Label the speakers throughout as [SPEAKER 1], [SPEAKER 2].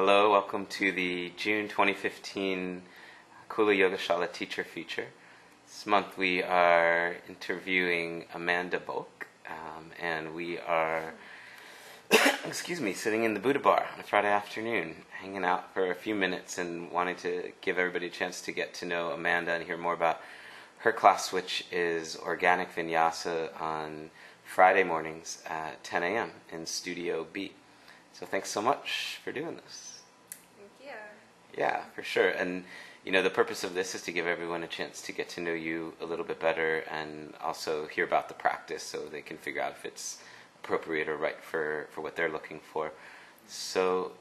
[SPEAKER 1] Hello, welcome to the June 2015 Kula Yoga Shala teacher feature. This month we are interviewing Amanda Bolk, and we are, sitting in the Buddha bar on a Friday afternoon, hanging out for a few minutes and wanting to give everybody a chance to get to know Amanda and hear more about her class, which is Organic Vinyasa on Friday mornings at 10 a.m. in Studio B. So thanks so much for doing this.
[SPEAKER 2] Thank you.
[SPEAKER 1] Yeah, for sure. And, the purpose of this is to give everyone a chance to get to know you a little bit better and also hear about the practice so they can figure out if it's appropriate or right for what they're looking for. So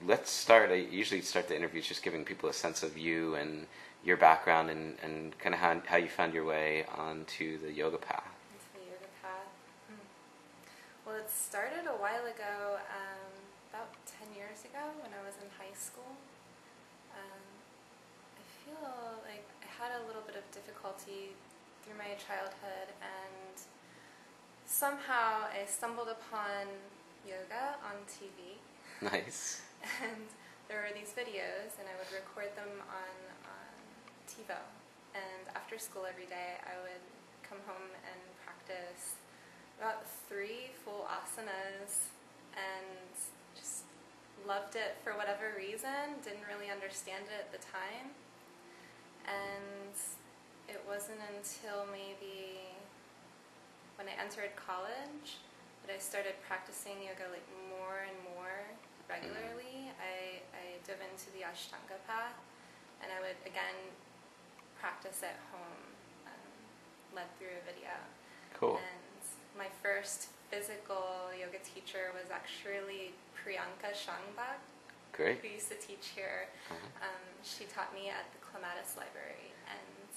[SPEAKER 1] let's start. I usually start the interviews just giving people a sense of you and your background and kind of how you found your way onto the yoga path.
[SPEAKER 2] Well, it started a while ago, about 10 years ago when I was in high school. I feel like I had a little bit of difficulty through my childhood, and somehow I stumbled upon yoga on TV.
[SPEAKER 1] Nice.
[SPEAKER 2] And there were these videos, and I would record them on TiVo. And after school every day, I would come home and practice about 3 full asanas and just loved it for whatever reason. Didn't really understand it at the time. And it wasn't until maybe when I entered college that I started practicing yoga like more and more regularly. I dove into the Ashtanga path, and I would again practice at home, led through a video.
[SPEAKER 1] Cool.
[SPEAKER 2] And my first physical yoga teacher was actually Priyanka Shangbak,
[SPEAKER 1] Great.
[SPEAKER 2] who used to teach here. She taught me at the Clematis Library, and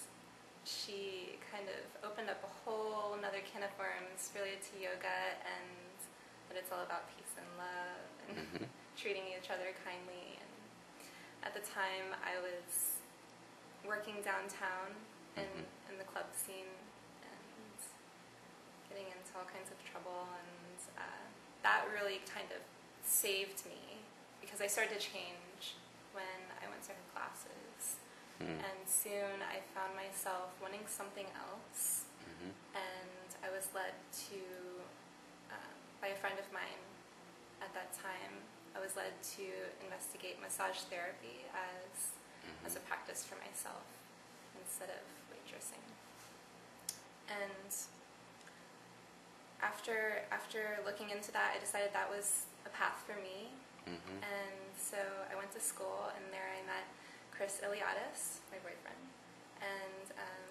[SPEAKER 2] she kind of opened up a whole another can of worms related to yoga and that it's all about peace and love and treating each other kindly. And at the time, I was working downtown in the club scene, getting into all kinds of trouble, and that really kind of saved me because I started to change when I went to her classes. And soon I found myself wanting something else, and I was led to, by a friend of mine at that time, I was led to investigate massage therapy as a practice for myself instead of waitressing. And after looking into that, I decided that was a path for me. And so I went to school, and there I met Chris Iliadis, my boyfriend, and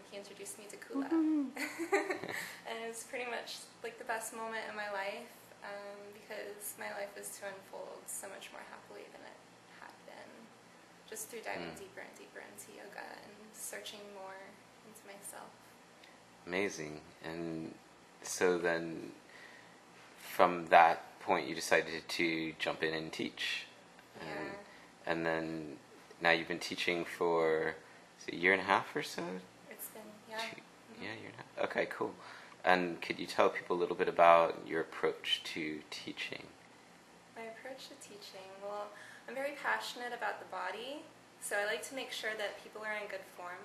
[SPEAKER 2] he introduced me to Kula. And it was pretty much like the best moment in my life, because my life was to unfold so much more happily than it had been, just through diving deeper and deeper into yoga and searching more into myself.
[SPEAKER 1] Amazing. And so then from that point you decided to jump in and teach. And then now you've been teaching for a year and a half or so?
[SPEAKER 2] It's been,
[SPEAKER 1] a year and a half. Okay, cool. And could you tell people a little bit about your approach to teaching?
[SPEAKER 2] My approach to teaching? Well, I'm very passionate about the body, so I like to make sure that people are in good form,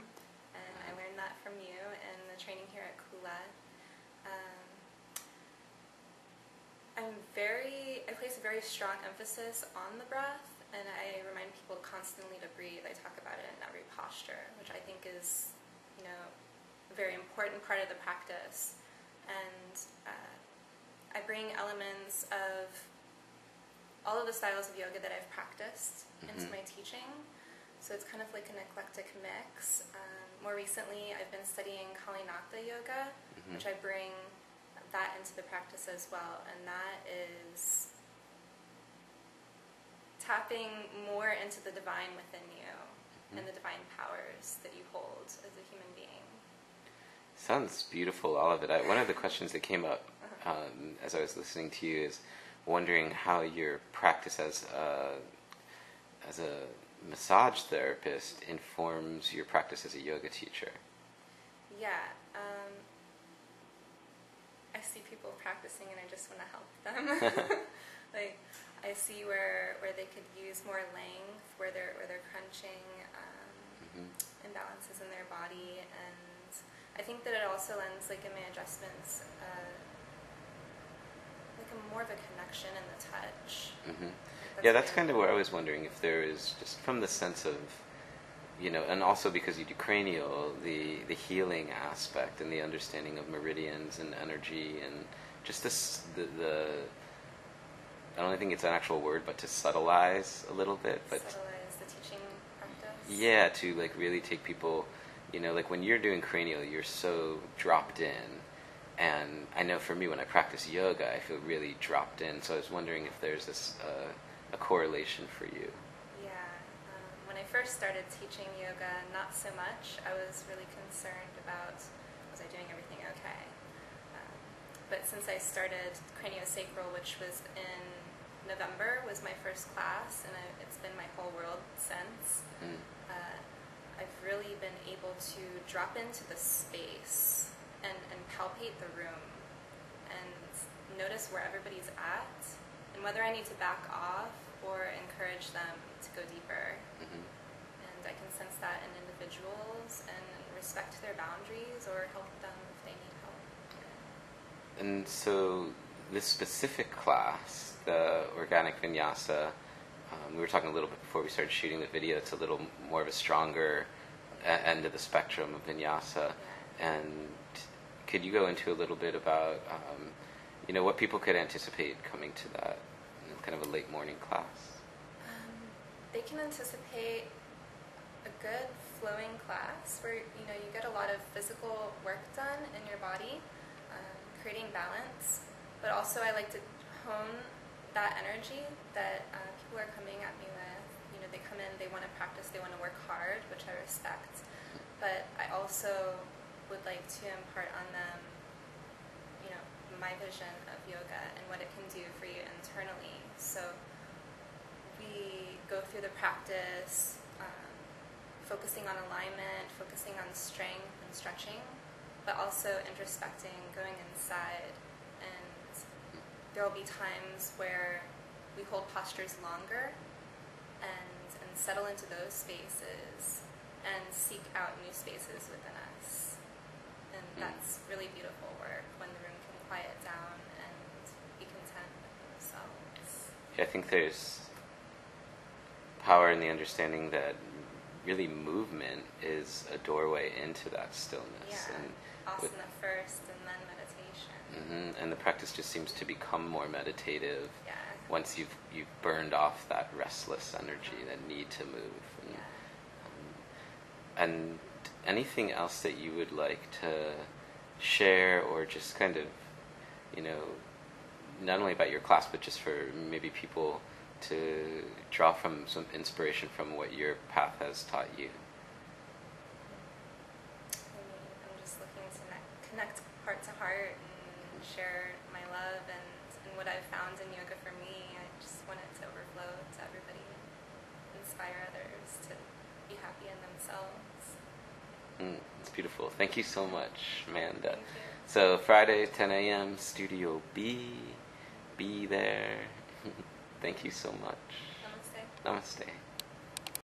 [SPEAKER 2] and I learned that from you and the training here at Kula. I place a very strong emphasis on the breath, and I remind people constantly to breathe. I talk about it in every posture, which I think is, a very important part of the practice. And I bring elements of all of the styles of yoga that I've practiced into my teaching. So it's kind of like an eclectic mix. More recently, I've been studying Kalinatha yoga, which I bring that into the practice as well, and that is tapping more into the divine within you and the divine powers that you hold as a human being.
[SPEAKER 1] Sounds beautiful, all of it. One of the questions that came up as I was listening to you is wondering how your practice as a massage therapist informs your practice as a yoga teacher.
[SPEAKER 2] Yeah. I see people practicing and I just want to help them. Like, I I see where they could use more length, where they're crunching imbalances in their body, and I think that it also lends, like in my adjustments, like a more of a connection in the touch.
[SPEAKER 1] Yeah, that's kind of where I was wondering if there is, just from the sense of, and also because you do cranial, the healing aspect and the understanding of meridians and energy and just this, I don't think it's an actual word, but to subtleize a little bit. But
[SPEAKER 2] subtleize the teaching practice?
[SPEAKER 1] Yeah, to like really take people, like when you're doing cranial, you're so dropped in. And I know for me, when I practice yoga, I feel really dropped in. So I was wondering if there's this a correlation for you.
[SPEAKER 2] Yeah. When I first started teaching yoga, not so much. I was really concerned about, was I doing everything okay? But since I started craniosacral, which was in November, was my first class, and it's been my whole world since, I've really been able to drop into the space and palpate the room and notice where everybody's at and whether I need to back off or encourage them to go deeper. And I can sense that in individuals and respect their boundaries or help them if they need help.
[SPEAKER 1] And so this specific class, the organic vinyasa, we were talking a little bit before we started shooting the video, it's a little more of a stronger end of the spectrum of vinyasa. And could you go into a little bit about, what people could anticipate coming to that, kind of a late morning class?
[SPEAKER 2] They can anticipate a good flowing class where, you get a lot of physical work done in your body, creating balance, but also I like to hone that energy that people are coming at me with. They come in, they want to practice, they want to work hard, which I respect, but I also would like to impart on them, my vision of yoga and what it can do for you internally. So we go through the practice, focusing on alignment, focusing on strength and stretching, but also introspecting, going inside, and there will be times where we hold postures longer and settle into those spaces and seek out new spaces within us. And that's really beautiful work when the room can quiet down and be content with themselves.
[SPEAKER 1] Yeah, I think there's power in the understanding that really movement is a doorway into that stillness.
[SPEAKER 2] Yeah,
[SPEAKER 1] and
[SPEAKER 2] asana first and then meditation.
[SPEAKER 1] And the practice just seems to become more meditative
[SPEAKER 2] Yeah.
[SPEAKER 1] once you've burned off that restless energy, that need to move. And anything else that you would like to share, or just kind of, not only about your class, but just for maybe people to draw from some inspiration from what your path has taught you?
[SPEAKER 2] I'm just looking to connect heart to heart and share my love and what I've found in yoga for me. I just want it to overflow to everybody, inspire others to be happy in themselves.
[SPEAKER 1] It's beautiful. Thank you so much, Amanda.
[SPEAKER 2] Thank you.
[SPEAKER 1] So Friday, 10 a.m., Studio B. Be there. Thank you so much.
[SPEAKER 2] Namaste.
[SPEAKER 1] Namaste.